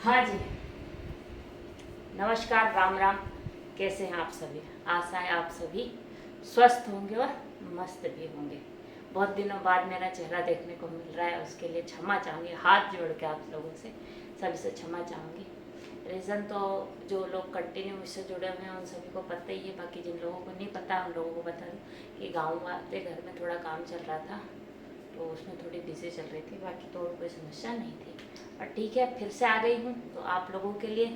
हाँ जी, नमस्कार, राम राम। कैसे हैं आप सभी? आशा है आप सभी स्वस्थ होंगे और मस्त भी होंगे। बहुत दिनों बाद मेरा चेहरा देखने को मिल रहा है, उसके लिए क्षमा चाहूँगी, हाथ जोड़ के आप लोगों से सभी से क्षमा चाहूँगी। रीज़न तो जो लोग कंटिन्यू मुझसे जुड़े हुए हैं उन सभी को पता ही है, बाकी जिन लोगों को नहीं पता उन लोगों को बता दूँ कि गाँव वाले घर में थोड़ा काम चल रहा था, तो उसमें थोड़ी बिजी चल रही थी, बाकी तो और कोई समस्या नहीं थी। और ठीक है, फिर से आ गई हूँ तो आप लोगों के लिए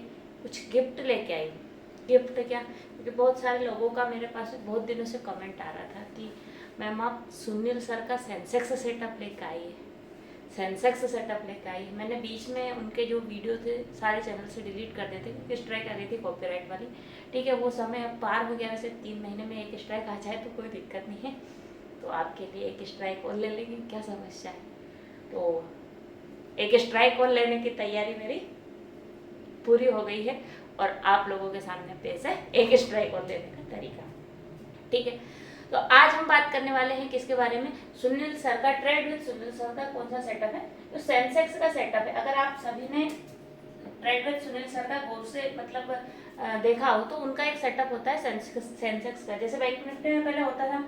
कुछ गिफ्ट लेके आई हूँ। गिफ्ट क्या, क्योंकि बहुत सारे लोगों का मेरे पास बहुत दिनों से कमेंट आ रहा था कि मैम आप सुनील सर का सेंसेक्स सेटअप लेकर आई है, सेंसेक्स सेटअप लेकर आई है। मैंने बीच में उनके जो वीडियो थे सारे चैनल से डिलीट कर देते क्योंकि स्ट्राइक आ रही थी कॉपीराइट वाली। ठीक है, वो समय अब पार हो गया, वैसे 3 महीने में एक स्ट्राइक आ जाए तो कोई दिक्कत नहीं है, तो आपके लिए एक स्ट्राइक और ले लेंगे, क्या समस्या है। तो एक स्ट्राइक और लेने की तैयारी मेरी पूरी हो गई है और आप लोगों के सामने पेश है एक स्ट्राइक और लेने का तरीका। ठीक है, तो आज हम बात करने वाले हैं किसके बारे में? सुनील सर का, ट्रेड विद सुनील सर का कौन सा सेटअप है? तो सेंसेक्स का सेटअप है। अगर आप सभी ने ट्रेड विद सुनील सर का गौर से मतलब देखा हो तो उनका एक सेटअप होता है सेंसेक्स का, जैसे बैंक निफ्टी में पहले होता था,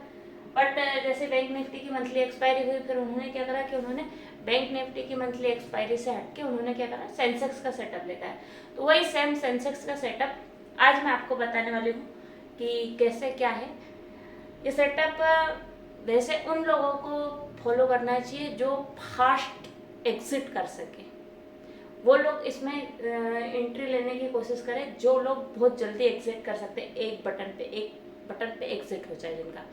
बट जैसे बैंक निफ्टी की मंथली एक्सपायरी हुई, फिर उन्होंने क्या करा कि उन्होंने बैंक निफ्टी की मंथली एक्सपायरी से हटके उन्होंने क्या करा, सेंसेक्स का सेटअप लेकर आया। तो वही सेम सेंसेक्स का सेटअप आज मैं आपको बताने वाली हूँ कि कैसे क्या है ये सेटअप। वैसे उन लोगों को फॉलो करना चाहिए जो फास्ट एग्जिट कर सके, वो लोग इसमें एंट्री लेने की कोशिश करें। जो लोग बहुत जल्दी एग्जिट कर सकते हैं, एक बटन पे एग्जिट हो जाए जिनका,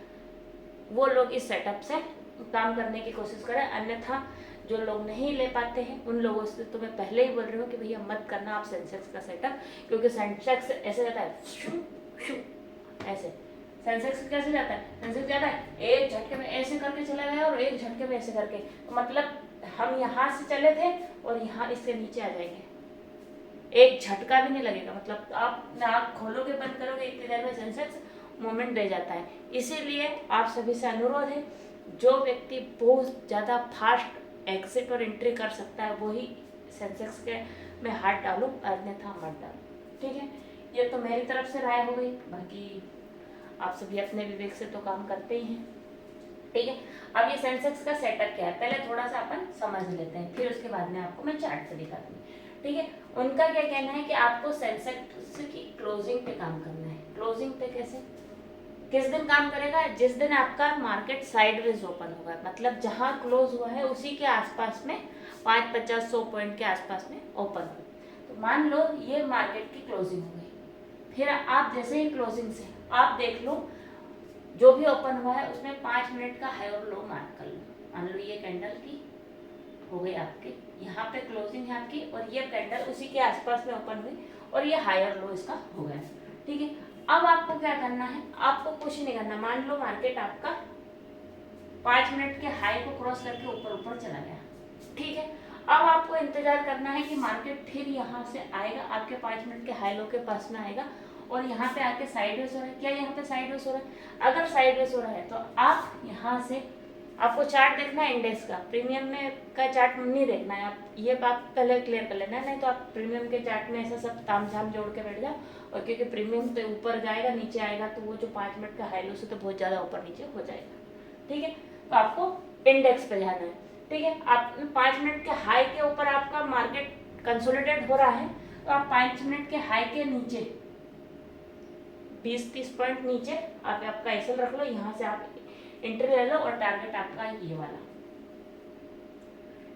वो लोग इस सेटअप से काम करने की कोशिश करें। अन्यथा जो लोग नहीं ले पाते हैं उन लोगों से तो मैं पहले ही बोल रही हूँ कि भैया मत करना आप सेंसेक्स का सेटअप, क्योंकि सेंसेक्स ऐसे जाता है शू शू ऐसे। सेंसेक्स कैसे जाता है? सेंसेक्स जाता है एक झटके में ऐसे करके चला गया और एक झटके में ऐसे करके, तो मतलब हम यहाँ से चले थे और यहाँ इससे नीचे आ जाएंगे, एक झटका भी नहीं लगेगा। मतलब आप आँख खोलोगे बंद करोगे इतनी देर में सेंसेक्स मोमेंट दे जाता है। इसीलिए आप सभी से अनुरोध है, जो व्यक्ति बहुत ज़्यादा फास्ट एग्जिट और एंट्री कर सकता है वही सेंसेक्स के में हाथ डालो, अन्यथा मत डालो। ठीक है, ये तो मेरी तरफ से राय हो गई, बाकी आप सभी अपने विवेक से तो काम करते ही हैं। ठीक है, अब ये सेंसेक्स का सेटअप क्या है पहले थोड़ा सा अपन समझ लेते हैं, फिर उसके बाद में आपको मैं चार्ट से दिखा दूंगी। ठीक है, उनका क्या कहना है कि आपको सेंसेक्स की क्लोजिंग पे काम करना है। क्लोजिंग पे कैसे, किस दिन काम करेगा? जिस दिन आपका मार्केट साइडवेज ओपन होगा, मतलब जहां क्लोज हुआ है उसी के आसपास में 550-100 पॉइंट के आसपास में ओपन हो। तो मान लो ये मार्केट की क्लोजिंग हो गई, फिर आप जैसे ही क्लोजिंग से आप देख लो जो भी ओपन हुआ है उसमें 5 मिनट का हाई और लो मार्क कर लो। मान लो ये कैंडल की हो गई आपकी, यहाँ पे क्लोजिंग है आपकी और ये कैंडल उसी के आसपास में ओपन हुई और ये हाई और लो इसका हो गया। ठीक है, अब आपको क्या करना है, आपको कुछ नहीं करना। मान लो मार्केट आपका 5 मिनट के हाई को क्रॉस करके ऊपर ऊपर चला गया। ठीक है, अब आपको इंतजार करना है कि मार्केट फिर यहाँ से आएगा, आपके 5 मिनट के हाई लो के पास में आएगा और यहाँ पे आके साइडवेज हो रहा है। क्या यहाँ पे साइडवेज हो रहा है? अगर साइडवेज हो रहा है तो आप यहाँ से, आपको चार्ट देखना है इंडेक्स का, प्रीमियम में का चार्ट नहीं देखना है। आप ये बात पहले क्लियर कर लेना है, नहीं तो आप प्रीमियम के चार्ट में ऐसा सब ताम झाम जोड़ के बैठ जाओ, और क्योंकि प्रीमियम तो ऊपर जाएगा नीचे आएगा तो वो जो 5 मिनट का हाई लो से तो बहुत ज़्यादा ऊपर नीचे हो जाएगा। ठीक है, तो आपको इंडेक्स पे जाना है। ठीक है, आप 5 मिनट के हाई के ऊपर आपका मार्केट कंसोलिडेट हो रहा है, तो आप 5 मिनट के हाई के नीचे 20-30 पॉइंट नीचे आप आपका एसएल रख लो, यहाँ से आप एंट्री ले लो और टारगेट आपका ये वाला।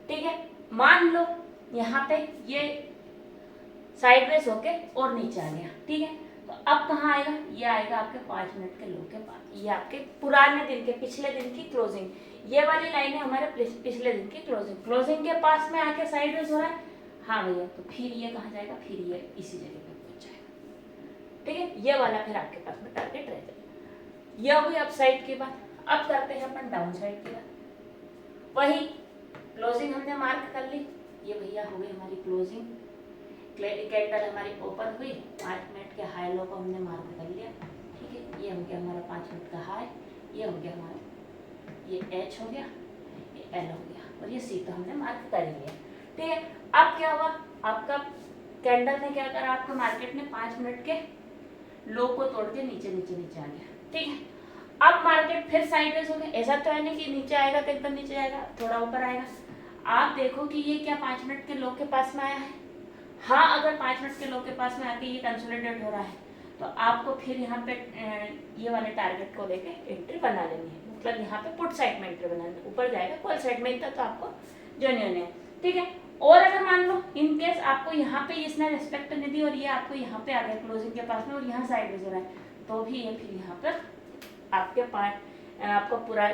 ठीक है, मान लो यहाँ पे ये साइडवेज होके और नीचे आ गया। ठीक है, तो अब कहाँ आएगा? ये आएगा आपके 5 मिनट के लो के पास, ये आपके पुराने दिन के पिछले दिन की क्लोजिंग, ये वाली लाइन है हमारे पिछले दिन की क्लोजिंग। क्लोजिंग के पास में आके साइडवेज हो रहा है, हाँ भैया, तो फिर ये कहाँ जाएगा? फिर ये इसी जगह पे पहुंच जाएगा। ठीक है, ये वाला फिर आपके पास में टारगेट रह जाएगा। यह हुई अपसाइड की बात। अब करते हैं अपन डाउन साइड की बात। वही क्लोजिंग हमने मार्क कर ली, ये भैया हो गई हमारी क्लोजिंग, कैंडल हमारी ओपन हुई, 5 मिनट के हाई लो को हमने मार्क कर लिया। ठीक है, ये हो गया हमारा 5 मिनट का हाई, ये हो गया हमारा, ये एच हो गया, ये एल हो गया और ये सी तो हमने मार्क कर लिया। ठीक है, अब क्या हुआ? आपका कैंडल ने क्या करा, आपको मार्केट ने 5 मिनट के लो को तोड़ के नीचे नीचे नीचे आ गया, ठीक है। अब मार्केट फिर साइडवेज हो गया, ऐसा तो है नहीं कि नीचे आएगा तो एकदम नीचे आएगा, थोड़ा ऊपर आएगा। आप देखो कि ये क्या 5 मिनट के लो के पास में आया है। हाँ, अगर 5 मिनट के लो के पास में आके ये कंसोलिडेट हो रहा है तो आपको फिर यहाँ पे ये वाले टारगेट को लेके एंट्री बना लेनी है, मतलब यहाँ पे पुट साइड में एंट्री बनानी है। ऊपर जाएगा कॉल साइड में इतना तो आपको जेन्युइन है, ठीक है। और अगर मान लो इन केस आपको यहाँ पे इसने रिस्पेक्ट नहीं दी और ये आपको यहाँ पे आ गया क्लोजिंग के पास में और यहाँ साइड हो रहा है, तो भी ये फिर यहाँ पर आपके आपको पूरा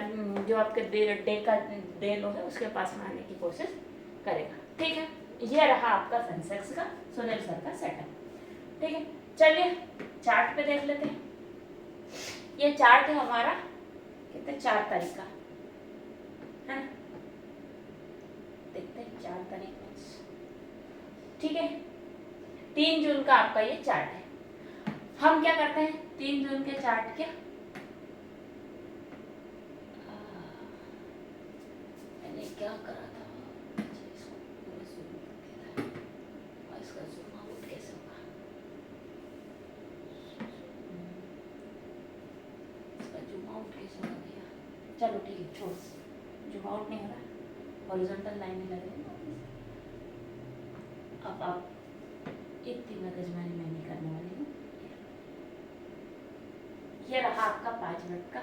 जो आपके डे लो है उसके पास में आने की कोशिश करेगा, ठीक है। ये रहा आपका सेंसेक्स का सुनील सर का सेटअप, ठीक है। चलिए चार्ट पे देख लेते हैं। ये चार्ट है हमारा कितने 4 तारीख का है ना, देखते हैं 4 तारीख में, ठीक है। 3 जून का आपका ये चार्ट है। हम क्या करते हैं 3 जून के चार्ट के मैंने क्या करा था, इसको पूरा zoom कर दिया था और इसका zoom out कैसे होगा, इसका zoom out कैसे होगा भैया, चलो ठीक है छोड़, zoom out नहीं हो रहा, हॉरिजॉन्टल लाइन में लग रही है। अब आप इतनी मगजमारी मैं नहीं करने वाली हूँ। ये रहा आपका 5 मिनट का,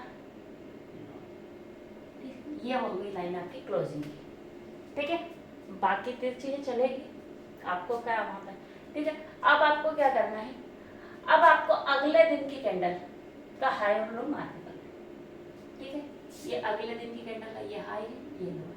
ये हो गई लाइन आपकी क्लोजिंग की, ठीक है। बाकी 3 चीजें चलेगी आपको क्या वहां पर, ठीक है। अब आपको क्या करना है, अब आपको अगले दिन की कैंडल का हाई और लो मार्क करना है, ठीक है। ये अगले दिन की कैंडल का ये हाई है, ये लो है,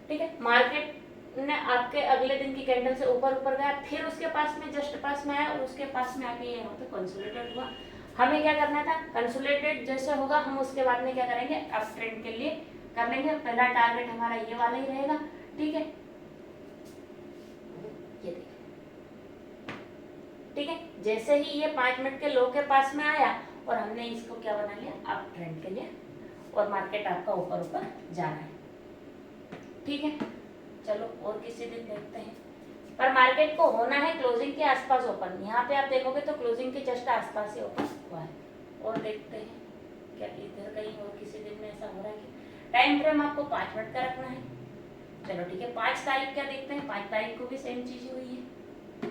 ठीक है। मार्केट ने आपके अगले दिन की कैंडल से ऊपर ऊपर गया, फिर उसके पास में जस्ट पास में आया और उसके पास में आके ये यहाँ पे कंसोलिडेट हुआ। हमें क्या करना था, कंसोलिडेट जैसे होगा हम उसके बाद में क्या करेंगे, अप ट्रेंड के लिए कर लेंगे। पहला टारगेट हमारा ये वाला ही रहेगा, ठीक है। ये देखिए, ठीक है। जैसे ही ये 5 मिनट के लो के पास में आया और हमने इसको क्या बना लिया, अप ट्रेंड के लिए, और मार्केट आपका ऊपर ऊपर जा रहा है, ठीक है। चलो और किसी दिन देखते हैं, पर मार्केट को होना है क्लोजिंग के आसपास ओपन। यहाँ पे आप देखोगे तो क्लोजिंग के जस्ट आसपास ही ओपन हुआ है। और देखते हैं क्या इधर कहीं और किसी दिन में ऐसा हो रहा है कि टाइम फ्रेम आपको 5 मिनट का रखना है। चलो ठीक है, 5 तारीख क्या देखते हैं, 5 तारीख को भी सेम चीज हुई है,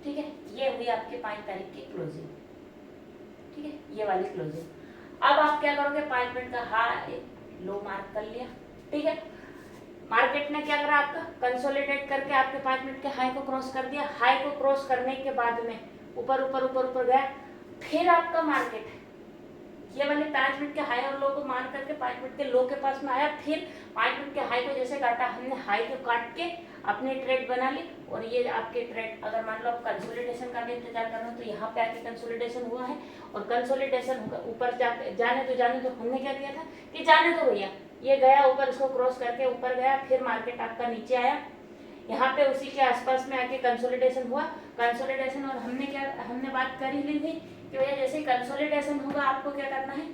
ठीक है। ये हुई आपके 5 तारीख की क्लोजिंग, ठीक है, ये वाली क्लोजिंग। अब आप क्या करोगे, 5 मिनट का हाई लो मार्क कर लिया, ठीक है। मार्केट ने क्या करा, आपका कंसोलिडेट करके आपके 5 मिनट के हाई को क्रॉस कर दिया। हाई को क्रॉस करने के बाद में ऊपर ऊपर ऊपर ऊपर गया, फिर आपका मार्केट ये वाले 5 मिनट के हाई और लो को मार करके 5 मिनट के लो के पास में आया। फिर 5 मिनट के हाई को जैसे काटा, हमने हाई को काट के अपनी ट्रेड बना ली। और ये आपके ट्रेड, अगर मान लो आप कंसोलिडेशन का भी इंतजार कर रहे हो तो यहाँ पे आके कंसोलिडेशन हुआ है, और कंसोलिडेशन ऊपर जाने तो हमने क्या किया था कि जाने दो भैया, ये गया ऊपर, इसको क्रॉस करके ऊपर गया, फिर मार्केट आपका नीचे आया, यहाँ पे उसी के आसपास में आके कंसोलिडेशन हुआ। कंसोलिडेशन, और हमने बात कर ही ली थी कि भैया जैसे ही कंसोलिडेशन होगा आपको क्या करना है,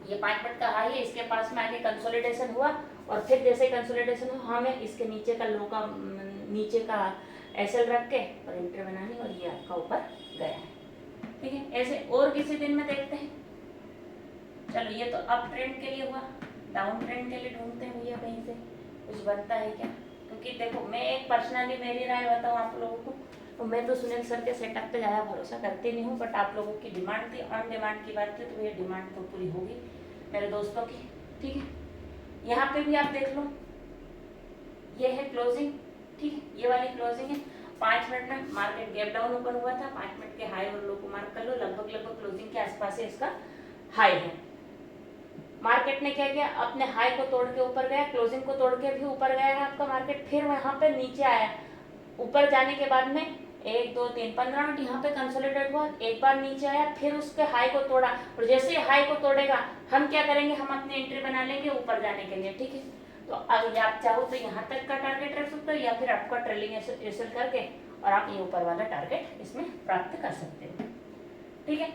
ये 5 मिनट का हाई है, इसके पास में आके कंसोलिडेशन हुआ, और फिर जैसे कंसोलिडेशन हुआ हमें इसके नीचे का लो का नीचे का एसएल रख के और एंट्री बनानी, और ये आपका ऊपर गया है, ठीक है। ऐसे और किसी दिन में देखते हैं। चलो ये तो अप ट्रेंड के लिए हुआ, डाउन ट्रेंड के लिए ढूंढते हैं भैया कहीं से कुछ बनता है क्या, क्योंकि देखो मैं एक पर्सनली मेरी राय बताऊँ आप लोगों को, तो मैं तो सुनील सर के सेटअप पे ज़्यादा भरोसा करती नहीं हूँ, बट आप लोगों की डिमांड थी, ऑन डिमांड की बात थी, तो ये डिमांड तो पूरी होगी मेरे दोस्तों की, ठीक है। यहाँ पे भी आप देख लो, ये है क्लोजिंग, ठीक है, ये वाली क्लोजिंग है। 5 मिनट में मार्केट गैप डाउन ओपन हुआ था, 5 मिनट के हाई और लो को मार्क कर लो, लगभग क्लोजिंग के आसपास है इसका हाई है। मार्केट ने क्या किया, अपने हाई को तोड़ के ऊपर गया, क्लोजिंग को तोड़ के भी ऊपर गया है आपका मार्केट, फिर वहां पे नीचे आया। ऊपर जाने के बाद में 1 2 3 15 मिनट यहाँ पे कंसोलिडेट हुआ, एक बार नीचे आया, फिर उसके हाई को तोड़ा, और जैसे हाई को तोड़ेगा हम क्या करेंगे, हम अपनी एंट्री बना लेंगे ऊपर जाने के लिए, ठीक है। तो अगर आप चाहो तो यहाँ तक का टारगेट रख सकते हो, या फिर आपका ट्रेलिंग एसएल करके और आप ये ऊपर वाला टारगेट इसमें प्राप्त कर सकते हो, ठीक है।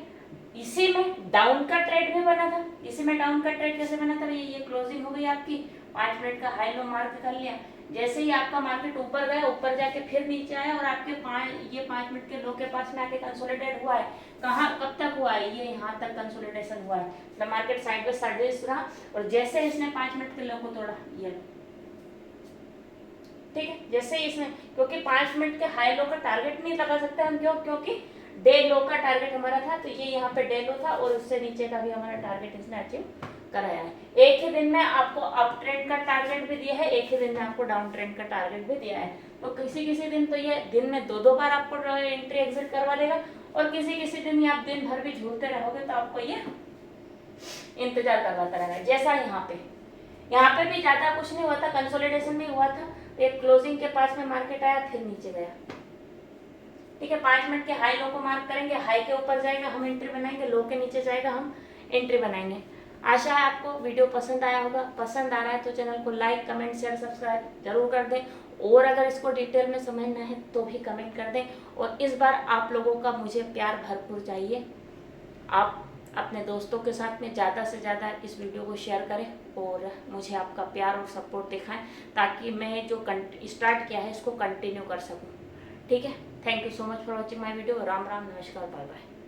इसी में डाउन का ट्रेड भी बना था। इसी में डाउन का ट्रेड कैसे बना था, ये क्लोजिंग हो गई आपकी, 5 मिनट का हाई लो मार्क कर लिया, जैसे ही आपका मार्केट ऊपर गया, ऊपर जाके फिर नीचे आया और आपके 5 मिनट के लो के पास में आके कंसोलिडेट हुआ है। कहाँ, कब तक हुआ है, ये यहाँ तक कंसोलिडेशन हुआ है, मतलब मार्केट साइड बाय साइड रहा और जैसे इसने 5 मिनट के लो को तोड़ा, ये ठीक है, जैसे ही इसने, क्योंकि 5 मिनट के हाई लो का टारगेट नहीं लगा सकते हम, क्यों, क्योंकि डे लो का टारगेट हमारा था, तो ये यहाँ पे डे लो था और उससे नीचे का भी हमारा टारगेट इसने अचीव कराया है। एक ही दिन में आपको अप ट्रेंड का टारगेट भी दिया है, एक ही दिन में आपको डाउन ट्रेंड का टारगेट भी दिया है। तो किसी किसी दिन तो ये दिन में 2-2 बार आपको एंट्री एग्जिट करवा देगा और किसी किसी दिन आप दिन भर भी झूलते रहोगे तो आपको ये इंतजार करवाता रहेगा। जैसा यहाँ पे भी ज्यादा कुछ नहीं हुआ था, कंसोलिडेशन भी हुआ था, एक क्लोजिंग के पास में मार्केट आया, फिर नीचे गया, ठीक है। 5 मिनट के हाई लो को मार्क करेंगे, हाई के ऊपर जाएगा हम एंट्री बनाएंगे, लो के नीचे जाएगा हम एंट्री बनाएंगे। आशा है आपको वीडियो पसंद आया होगा। पसंद आ रहा है तो चैनल को लाइक, कमेंट, शेयर, सब्सक्राइब जरूर कर दें और अगर इसको डिटेल में समझना है तो भी कमेंट कर दें। और इस बार आप लोगों का मुझे प्यार भरपूर चाहिए। आप अपने दोस्तों के साथ में ज़्यादा से ज़्यादा इस वीडियो को शेयर करें और मुझे आपका प्यार और सपोर्ट दिखाएं ताकि मैं जो स्टार्ट किया है इसको कंटिन्यू कर सकूं, ठीक है। Thank you so much for watching my video. Ram Ram, नमस्कार, बाय बाय।